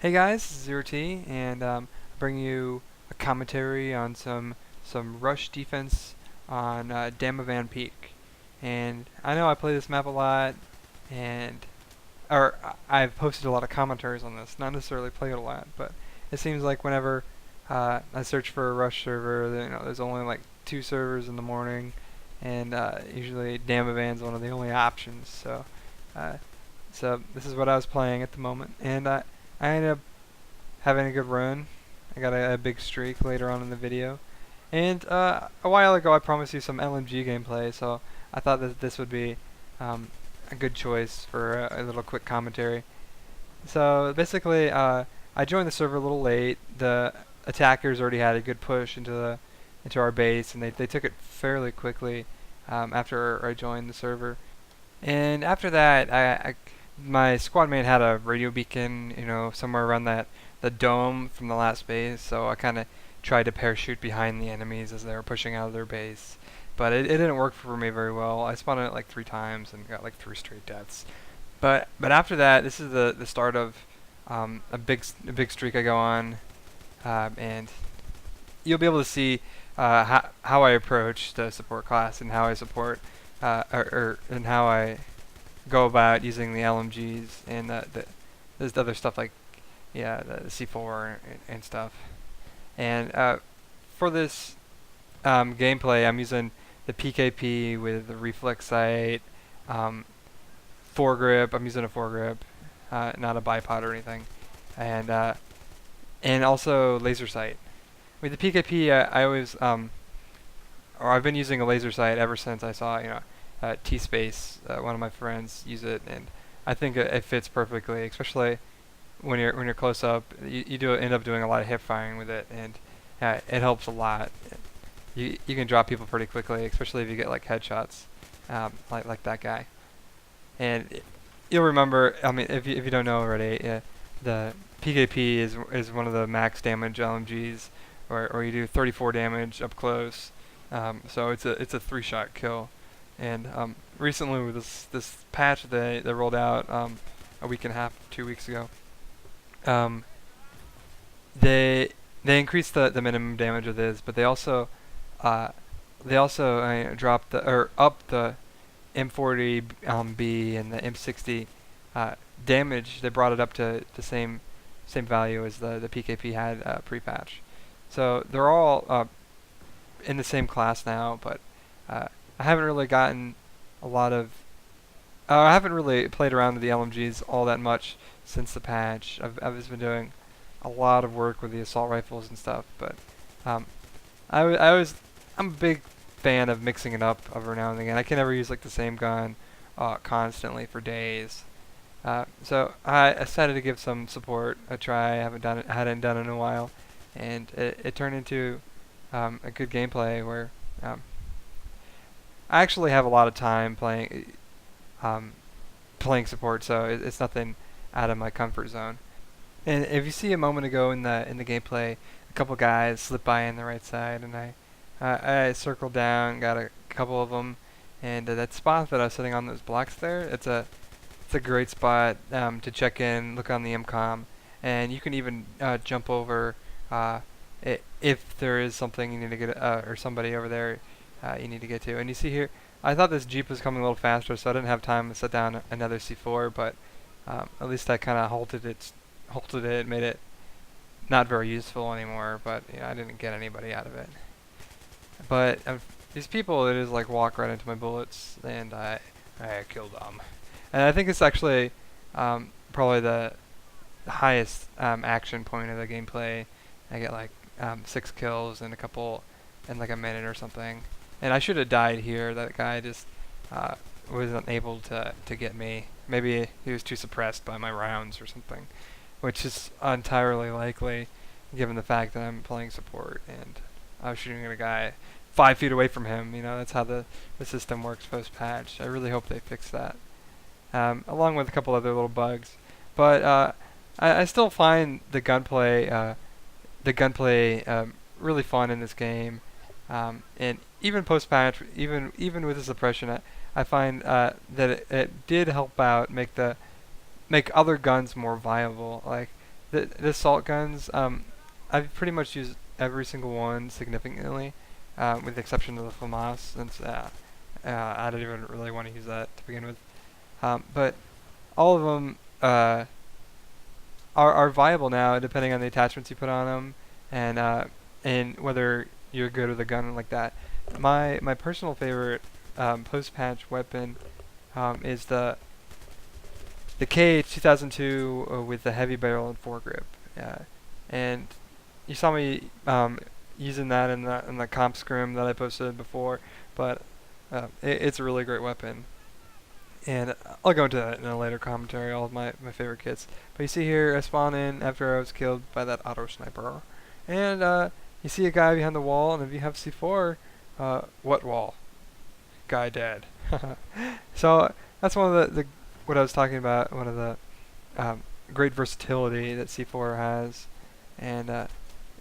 Hey guys, this is Zero T, and bring you a commentary on some rush defense on Van Peak. And I know I play this map a lot, and I've posted a lot of commentaries on this. Not necessarily played it a lot, but it seems like whenever I search for a rush server, there's only like two servers in the morning, and usually Van's one of the only options. Uh, so this is what I was playing at the moment, and I ended up having a good run. I got a big streak later on in the video. And a while ago I promised you some LMG gameplay, so I thought that this would be a good choice for a little quick commentary. So basically, I joined the server a little late. The attackers already had a good push into our base, and they took it fairly quickly after I joined the server. And after that, my squad mate had a radio beacon, somewhere around the dome from the last base. So I kind of tried to parachute behind the enemies as they were pushing out of their base. But it didn't work for me very well. I spawned it like 3 times and got like 3 straight deaths. But after that, this is the start of a big streak I go on, and you'll be able to see how I approach the support class and how I support and how I go about using the LMGs and there's other stuff like the C4 and stuff. And for this gameplay, I'm using the PKP with the reflex sight, foregrip. I'm using a foregrip, not a bipod or anything, and also laser sight. With the PKP, I always or I've been using a laser sight ever since I saw T-Space, one of my friends, use it, and I think it fits perfectly, especially when you're close up. You do end up doing a lot of hip firing with it, and it helps a lot. You can drop people pretty quickly, especially if you get like headshots, like that guy. And you'll remember, I mean, if you don't know already, the PKP is one of the max damage LMGs, or you do 34 damage up close. So it's a 3-shot kill. And recently with this patch they rolled out a week and a half, 2 weeks ago, they increased the minimum damage of this, but they also dropped or upped the M40B and the M60 damage. They brought it up to the same value as the PKP had pre-patch. So they're all in the same class now, but I haven't really gotten a lot of. I haven't really played around with the LMGs all that much since the patch. I've just been doing a lot of work with the assault rifles and stuff, but I'm a big fan of mixing it up every now and again. I can never use like the same gun constantly for days. So I decided to give some support a try. I hadn't done it in a while, and it turned into a good gameplay where I actually have a lot of time playing support, so it's nothing out of my comfort zone. And if you see a moment ago in the gameplay, a couple guys slipped by on the right side, and I circled down, got a couple of them, and that spot that I was sitting on, those blocks there, it's a great spot to check in, look on the MCOM, and you can even jump over if there is something you need to get or somebody over there you need to get to. And you see here, I thought this Jeep was coming a little faster, so I didn't have time to set down another C4, but at least I kind of halted it, made it not very useful anymore, but I didn't get anybody out of it. But these people, they just like walk right into my bullets, and I killed them. And I think it's actually probably the highest action point of the gameplay. I get like 6 kills in like a minute or something. And I should have died here. That guy just wasn't able to get me. Maybe he was too suppressed by my rounds or something, which is entirely likely given the fact that I'm playing support and I was shooting at a guy 5 feet away from him. That's how the system works post-patch. I really hope they fix that, along with a couple other little bugs. But I still find the gunplay really fun in this game. And even post-patch, even with the suppression, I find that it did help out make other guns more viable. Like the assault guns, I've pretty much used every single one significantly, with the exception of the FAMAS, since I don't even really want to use that to begin with. But all of them are viable now, depending on the attachments you put on them, and whether you're good with a gun like that. My personal favorite post-patch weapon is the K 2002 with the heavy barrel and foregrip. And you saw me using that in the comp scrim that I posted before, but it's a really great weapon. And I'll go into that in a later commentary, all of my favorite kits. But you see here, I spawn in after I was killed by that auto sniper. And you see a guy behind the wall, and if you have C4, what wall? Guy dead. So that's one of the what I was talking about, one of the great versatility that C4 has. And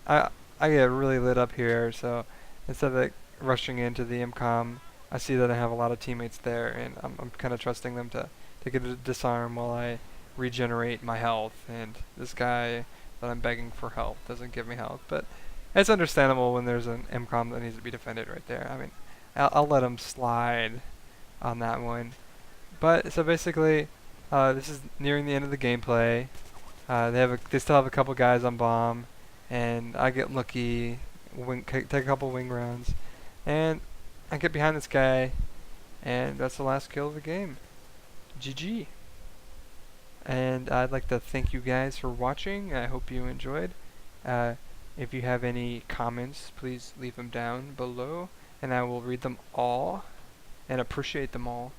I I get really lit up here, so instead of like, rushing into the MCOM, I see that I have a lot of teammates there, and I'm kind of trusting them to get a disarm while I regenerate my health. And this guy that I'm begging for help doesn't give me health, but it's understandable when there's an MCOM that needs to be defended right there. I mean, I'll let him slide on that one. But so basically, this is nearing the end of the gameplay. They still have a couple guys on bomb, and I get lucky, take a couple wing rounds, and I get behind this guy, and that's the last kill of the game. GG. And I'd like to thank you guys for watching. I hope you enjoyed. If you have any comments, please leave them down below, and I will read them all and appreciate them all.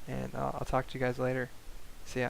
And I'll talk to you guys later. See ya.